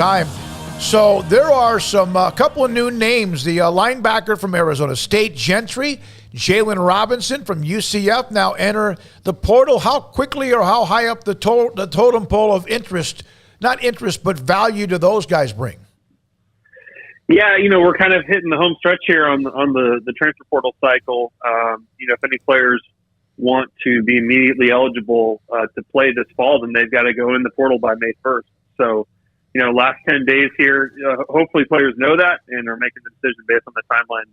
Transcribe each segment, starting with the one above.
time. So there are some couple of new names. The linebacker from Arizona State, Gentry, Jalen Robinson from UCF now enter the portal. How quickly or how high up the totem pole of interest, not interest, but value do those guys bring? Yeah, we're kind of hitting the home stretch here on the transfer portal cycle. If any players want to be immediately eligible to play this fall, then they've got to go in the portal by May 1st. So, last 10 days here, hopefully players know that and are making the decision based on the timeline.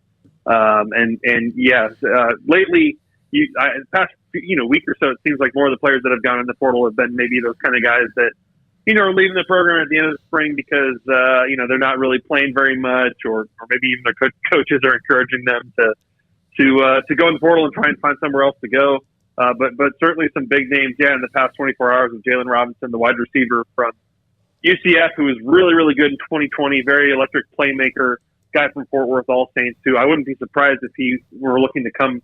Lately, the past week or so, it seems like more of the players that have gone in the portal have been maybe those kind of guys that are leaving the program at the end of the spring because they're not really playing very much, or maybe even their coaches are encouraging them to go in the portal and try and find somewhere else to go. But certainly some big names, in the past 24 hours with Jalen Robinson, the wide receiver from UCF, who was really, really good in 2020, very electric playmaker, guy from Fort Worth, All Saints, too. I wouldn't be surprised if he were looking to come,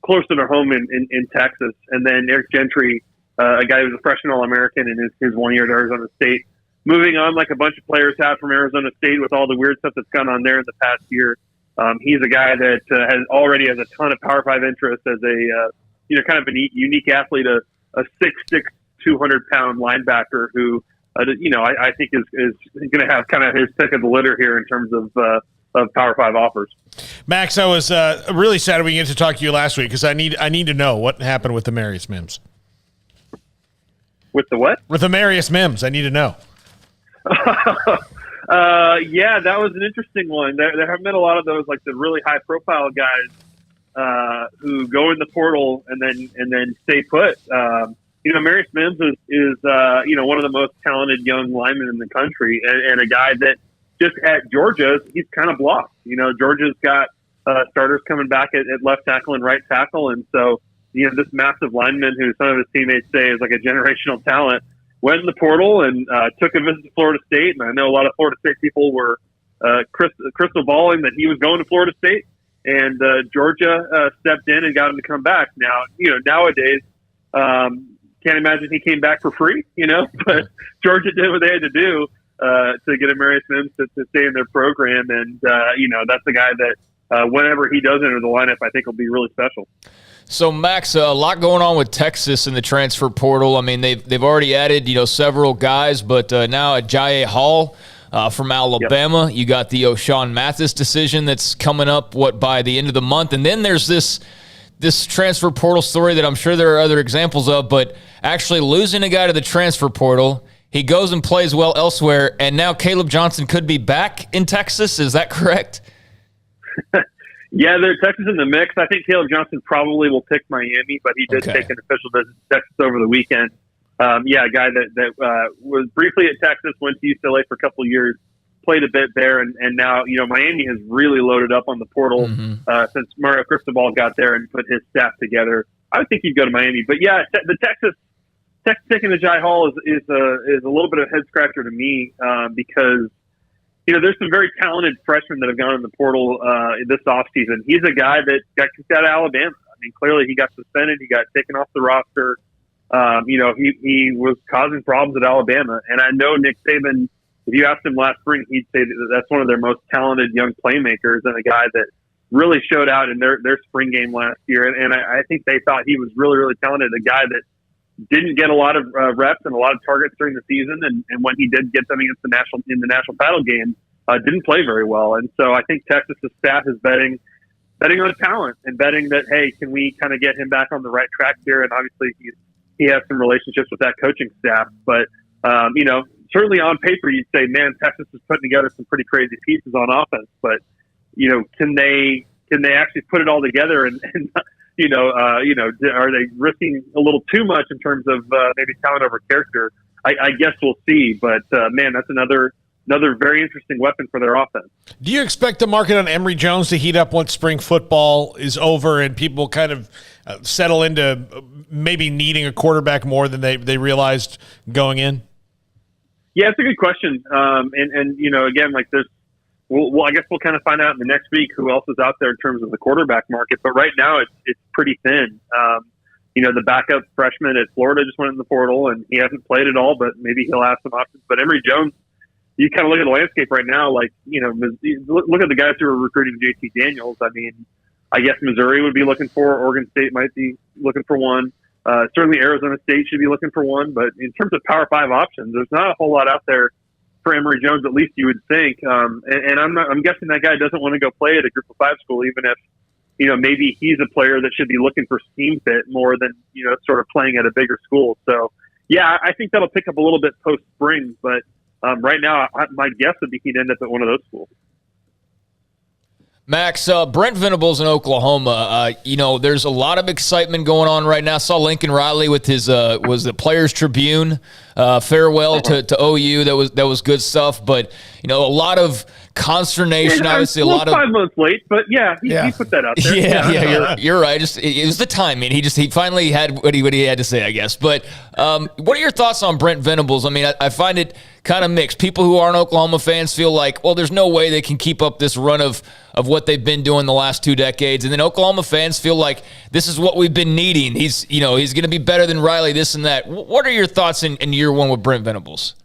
close to their home in Texas. And then Eric Gentry, a guy who's a freshman All-American in his 1 year at Arizona State. Moving on like a bunch of players have from Arizona State with all the weird stuff that's gone on there in the past year. He's a guy that has a ton of Power 5 interest as a, kind of a unique athlete, a 6'6", 200-pound linebacker who, I think is going to have kind of his pick of the litter here in terms of Power 5 offers. Max, I was really sad we didn't get to talk to you last week because I need to know what happened with the Marius Mims. With the what? With the Marius Mims, I need to know. That was an interesting one. There have been a lot of those, like the really high-profile guys who go in the portal and then stay put. Marius Mims is one of the most talented young linemen in the country, and a guy that just at Georgia, he's kind of blocked. Georgia's got starters coming back at left tackle and right tackle, and so this massive lineman who some of his teammates say is like a generational talent went in the portal and took a visit to Florida State. And I know a lot of Florida State people were crystal balling that he was going to Florida State, and Georgia stepped in and got him to come back. Now, nowadays, can't imagine he came back for free, but Georgia did what they had to do to get Marius Mims to stay in their program. And, that's a guy that whenever he does enter the lineup, I think will be really special. So, Max, a lot going on with Texas in the transfer portal. I mean, they've already added, several guys, but now Ajayi Hall from Alabama. Yep. You got the O'Shawn Mathis decision that's coming up, by the end of the month. And then there's this transfer portal story that I'm sure there are other examples of, but actually losing a guy to the transfer portal, he goes and plays well elsewhere, and now Caleb Johnson could be back in Texas. Is that correct? Yeah, there's Texas in the mix. I think Caleb Johnson probably will pick Miami, but he did take an official visit to Texas over the weekend. A guy that was briefly at Texas, went to UCLA for a couple of years, played a bit there, and now Miami has really loaded up on the portal since Mario Cristobal got there and put his staff together. I would think he'd go to Miami, but the Texas taking Ajayi Hall is a little bit of a head scratcher to me because there's some very talented freshmen that have gone in the portal this offseason. He's a guy that got kicked out of Alabama. I mean, clearly he got suspended. He got taken off the roster. He was causing problems at Alabama. And I know Nick Saban, if you asked him last spring, he'd say that that's one of their most talented young playmakers and a guy that really showed out in their spring game last year. And I think they thought he was really, really talented, a guy that didn't get a lot of reps and a lot of targets during the season, and when he did get them against the national title game, didn't play very well. And so I think Texas's staff is betting on talent and betting that, hey, can we kind of get him back on the right track here? And obviously he has some relationships with that coaching staff, but certainly on paper you'd say, man, Texas is putting together some pretty crazy pieces on offense, but can they actually put it all together and are they risking a little too much in terms of maybe talent over character? I guess we'll see. But, man, that's another very interesting weapon for their offense. Do you expect the market on Emory Jones to heat up once spring football is over and people kind of settle into maybe needing a quarterback more than they realized going in? Yeah, it's a good question. Again, like there's, Well, I guess we'll kind of find out in the next week who else is out there in terms of the quarterback market. But right now, it's pretty thin. The backup freshman at Florida just went in the portal, and he hasn't played at all. But maybe he'll have some options. But Emory Jones, you kind of look at the landscape right now, like, look at the guys who are recruiting JT Daniels. I mean, I guess Missouri would be looking for, Oregon State might be looking for one. Certainly Arizona State should be looking for one. But in terms of Power 5 options, there's not a whole lot out there for Emory Jones, at least you would think. And I'm guessing that guy doesn't want to go play at a Group of 5 school, even if, maybe he's a player that should be looking for scheme fit more than, sort of playing at a bigger school. So, yeah, I think that'll pick up a little bit post-spring. But right now, my guess would be he'd end up at one of those schools. Max, Brent Venables in Oklahoma, there's a lot of excitement going on right now. Saw Lincoln Riley with his was the Players Tribune farewell to OU. That was good stuff, but a lot of consternation. Obviously, a lot of 5 months late, but he put that out there. Yeah, you're right. It was the timing. He finally had what he had to say, I guess. But what are your thoughts on Brent Venables? I mean, I find it kind of mixed. People who aren't Oklahoma fans feel like, well, there's no way they can keep up this run of what they've been doing the last 2 decades, and then Oklahoma fans feel like this is what we've been needing. He's going to be better than Riley, this and that. What are your thoughts in year one with Brent Venables?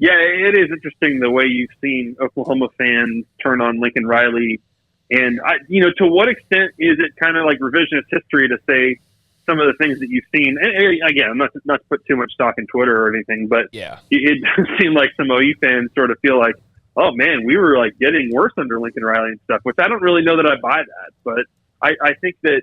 Yeah, it is interesting the way you've seen Oklahoma fans turn on Lincoln Riley. And, to what extent is it kind of like revisionist history to say some of the things that you've seen? And again, not to put too much stock in Twitter or anything, but it does seem like some OU fans sort of feel like, oh, man, we were like getting worse under Lincoln Riley and stuff, which I don't really know that I buy that. But I think that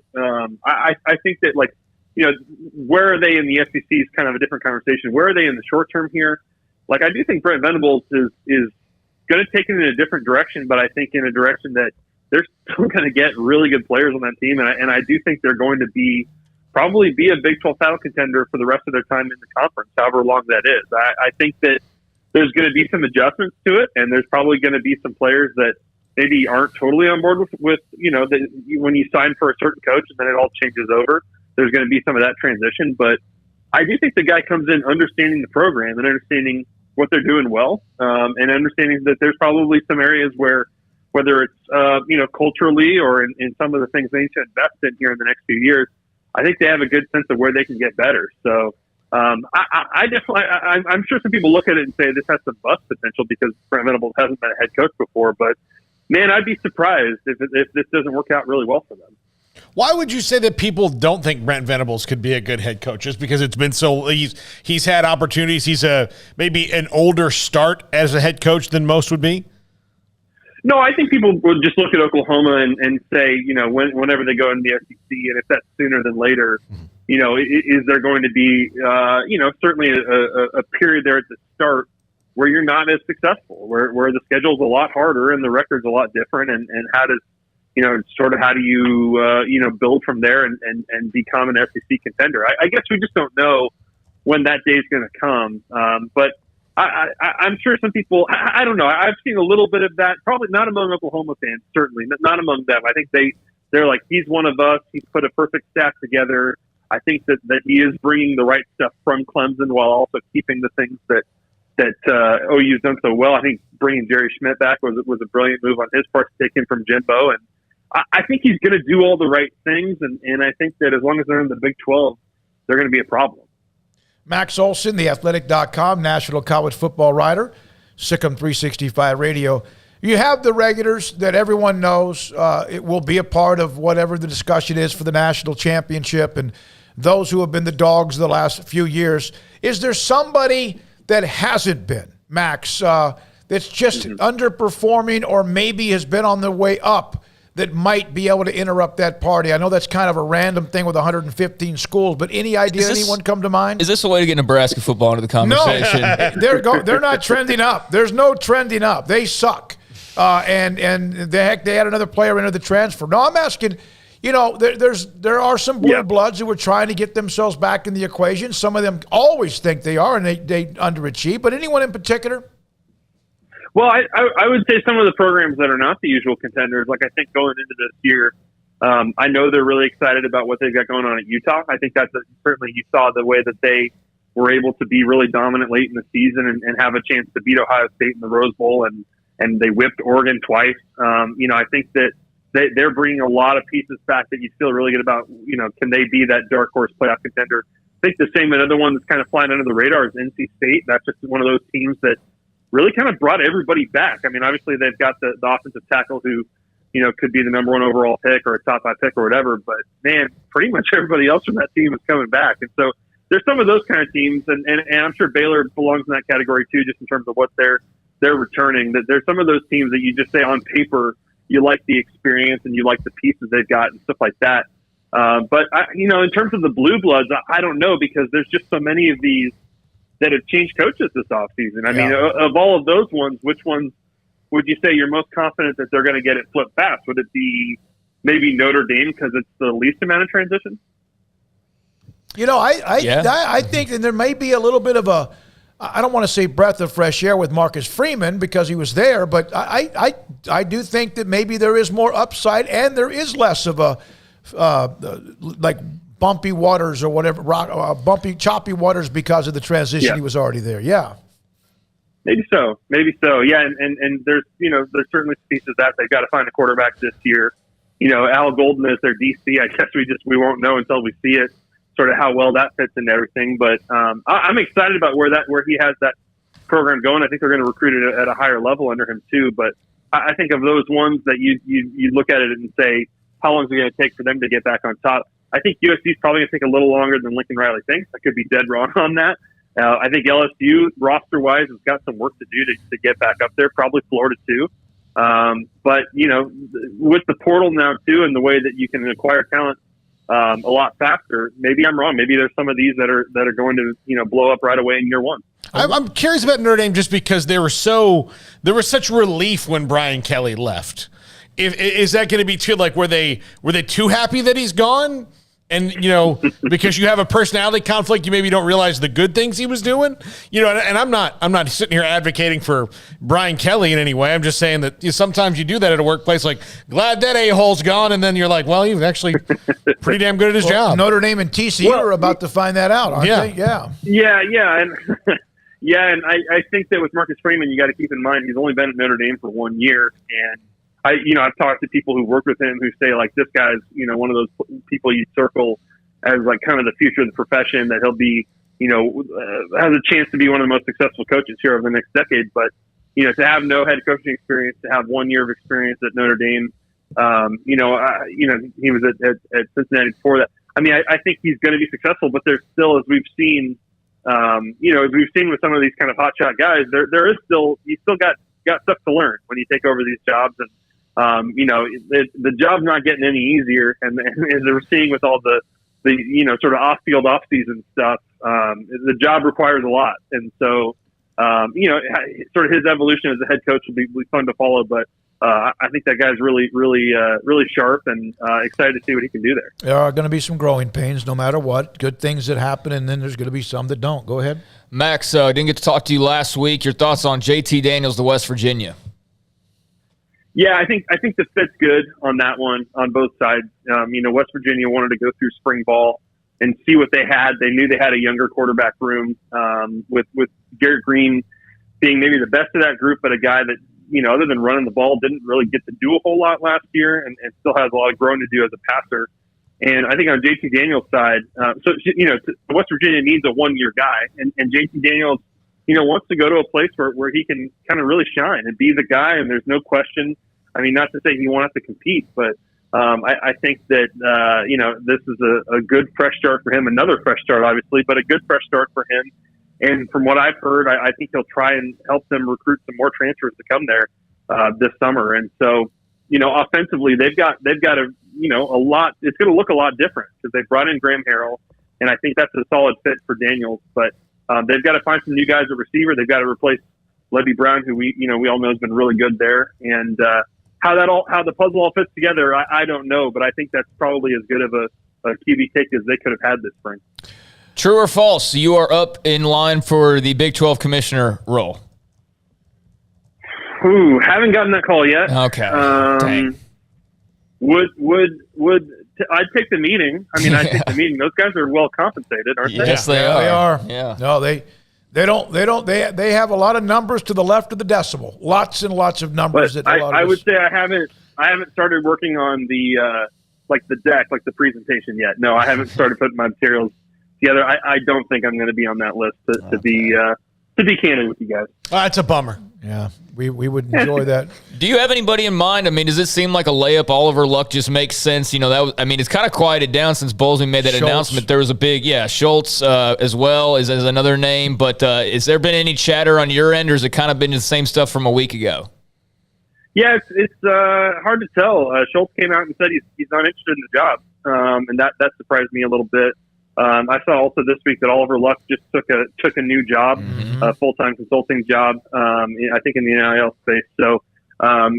I think that, like, where are they in the SEC is kind of a different conversation. Where are they in the short term here? Like, I do think Brent Venables is going to take it in a different direction, but I think in a direction that they're still going to get really good players on that team. And I do think they're going to probably be a Big 12 title contender for the rest of their time in the conference, however long that is. I think that there's going to be some adjustments to it, and there's probably going to be some players that maybe aren't totally on board with when you sign for a certain coach and then it all changes over. There's going to be some of that transition, but I do think the guy comes in understanding the program and understanding what they're doing well, and understanding that there's probably some areas where, whether it's culturally or in some of the things they need to invest in here in the next few years, I think they have a good sense of where they can get better. So I definitely, I'm sure some people look at it and say this has some bust potential because Brent Venables hasn't been a head coach before, but man, I'd be surprised if this doesn't work out really well for them. Why would you say that people don't think Brent Venables could be a good head coach? Just because it's been so he's had opportunities. He's maybe an older start as a head coach than most would be. No, I think people would just look at Oklahoma and say, whenever they go into the SEC, and if that's sooner than later, is there going to be, certainly a period there at the start where you're not as successful, where the schedule's a lot harder and the record's a lot different, and how does how do you, build from there and become an SEC contender? I guess we just don't know when that day is going to come. But I'm sure some people, I don't know. I've seen a little bit of that, probably not among Oklahoma fans, certainly not among them. I think they're like, he's one of us. He's put a perfect staff together. I think that he is bringing the right stuff from Clemson while also keeping the things that OU's done so well. I think bringing Jerry Schmidt back was a brilliant move on his part to take him from Jimbo, and I think he's going to do all the right things, and I think that as long as they're in the Big 12, they're going to be a problem. Max Olson, theathletic.com, national college football writer, Sikkim 365 Radio. You have the regulars that everyone knows. It will be a part of whatever the discussion is for the national championship, and those who have been the dogs the last few years. Is there somebody that hasn't been, Max, that's just underperforming or maybe has been on the way up that might be able to interrupt that party? I know that's kind of a random thing with 115 schools, but any idea, anyone come to mind? Is this a way to get Nebraska football into the conversation? No, they're not trending up. There's no trending up. They suck. And they had another player enter the transfer. No, I'm asking, there are some blue bloods who are trying to get themselves back in the equation. Some of them always think they are, and they underachieve. But anyone in particular? Well, I would say some of the programs that are not the usual contenders, like I think going into this year, I know they're really excited about what they've got going on at Utah. I think that's certainly you saw the way that they were able to be really dominant late in the season and have a chance to beat Ohio State in the Rose Bowl, and they whipped Oregon twice. I think that they're bringing a lot of pieces back that you feel really good about. Can they be that dark horse playoff contender? I think the same another one that's kind of flying under the radar is NC State. That's just one of those teams that really kind of brought everybody back. I mean, obviously they've got the offensive tackle who, could be the number 1 overall pick or a top 5 pick or whatever. But man, pretty much everybody else from that team is coming back. And so there's some of those kind of teams, and I'm sure Baylor belongs in that category too, just in terms of what they're returning. That there's some of those teams that you just say on paper you like the experience and you like the pieces they've got and stuff like that. But in terms of the Blue Bloods, I don't know, because there's just so many of these that have changed coaches this offseason. I mean, of all of those ones, which ones would you say you're most confident that they're going to get it flipped fast? Would it be maybe Notre Dame because it's the least amount of transition? I think that there may be a little bit of I don't want to say breath of fresh air with Marcus Freeman because he was there, but I do think that maybe there is more upside and there is less of a like bumpy waters or whatever, choppy waters because of the transition. Yeah. He was already there. Yeah. Maybe so. Yeah. And there's certainly pieces that they've got to find a quarterback this year. Al Golden is their DC. I guess we won't know until we see it, sort of how well that fits into everything. But I'm excited about where he has that program going. I think they're going to recruit it at a higher level under him too. But I think of those ones that you look at it and say, how long is it going to take for them to get back on top? I think USC is probably going to take a little longer than Lincoln Riley thinks. I could be dead wrong on that. I think LSU, roster-wise, has got some work to do to get back up there, probably Florida too. But, with the portal now too and the way that you can acquire talent a lot faster, maybe I'm wrong. Maybe there's some of these that are going to, blow up right away in year one. I'm curious about Notre Dame just because there was such relief when Brian Kelly left. Is that going to be too, like, were they too happy that he's gone? And, because you have a personality conflict, you maybe don't realize the good things he was doing, and I'm not sitting here advocating for Brian Kelly in any way. I'm just saying that sometimes you do that at a workplace, like, glad that a-hole's gone. And then you're like, well, he was actually pretty damn good at his job. Notre Dame and TCU are about to find that out, aren't they? Yeah. Yeah. And and I think that with Marcus Freeman, you got to keep in mind, he's only been at Notre Dame for 1 year. And I've talked to people who work with him who say, like, this guy's, one of those people you circle as, like, kind of the future of the profession, that he'll be, has a chance to be one of the most successful coaches here over the next decade. But, to have no head coaching experience, to have 1 year of experience at Notre Dame, he was at Cincinnati before that. I mean, I think he's going to be successful, but there's still, as we've seen, with some of these kind of hotshot guys, you still got stuff to learn when you take over these jobs. And, the job's not getting any easier, and as we're seeing with all the sort of off-field, off-season stuff, the job requires a lot, and so sort of his evolution as a head coach will be fun to follow. But I think that guy's really, really, really sharp, and excited to see what he can do there. There are going to be some growing pains, no matter what. Good things that happen, and then there's going to be some that don't. Go ahead, Max. Didn't get to talk to you last week. Your thoughts on JT Daniels to West Virginia? Yeah, I think the fit's good on that one on both sides. West Virginia wanted to go through spring ball and see what they had. They knew they had a younger quarterback room, with Garrett Green being maybe the best of that group, but a guy that, other than running the ball, didn't really get to do a whole lot last year, and still has a lot of growing to do as a passer. And I think on JT Daniels' side, West Virginia needs a 1 year guy, and JT Daniels, wants to go to a place where he can kind of really shine and be the guy. And there's no question. I mean, not to say he won't have to compete, but I think that, this is a good fresh start for him. Another fresh start, obviously, but a good fresh start for him. And from what I've heard, I think he'll try and help them recruit some more transfers to come there this summer. And so, offensively, they've got a lot. It's going to look a lot different because they brought in Graham Harrell, and I think that's a solid fit for Daniels. But they've got to find some new guys at receiver. They've got to replace Levy Brown, who we all know has been really good there. And how the puzzle all fits together, I don't know, but I think that's probably as good of a QB take as they could have had this spring. True or false? You are up in line for the Big 12 commissioner role. Ooh, haven't gotten that call yet. Okay. Dang. I'd take the meeting. I mean, I'd take the meeting. Those guys are well compensated, aren't they? Yes, they are. Yeah. No, they have a lot of numbers to the left of the decimal. Lots and lots of numbers. But I would say I haven't started working on the the deck, like the presentation yet. No, I haven't started putting my materials together. I don't think I'm going to be on that list to be to be candid with you guys. That's a bummer. Yeah, we would enjoy that. Do you have anybody in mind? I mean, does it seem like a layup? Oliver Luck just makes sense. You know, it's kind of quieted down since Bowlesby made that Schultz. announcement. There was a big, Schultz as well as another name. But has there been any chatter on your end, or has it kind of been the same stuff from a week ago? Yeah, it's hard to tell. Schultz came out and said he's not interested in the job, and that surprised me a little bit. I saw also this week that Oliver Luck just took a new job, a full-time consulting job, I think in the NIL space. So, I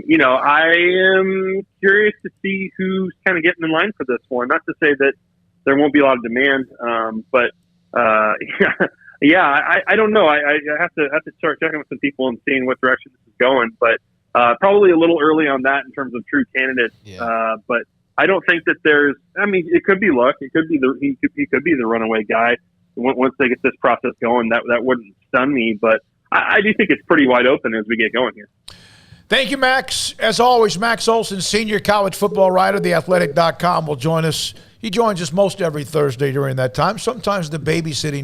am curious to see who's kind of getting in line for this one. Not to say that there won't be a lot of demand, but I don't know. I have to start checking with some people and seeing what direction this is going. But probably a little early on that in terms of true candidates. Yeah. But I don't think that it could be Luck. It could be he could be the runaway guy once they get this process going. That wouldn't stun me, but I do think it's pretty wide open as we get going here. Thank you, Max. As always, Max Olson, senior college football writer, theathletic.com, will join us. He joins us most every Thursday during that time. Sometimes the babysitting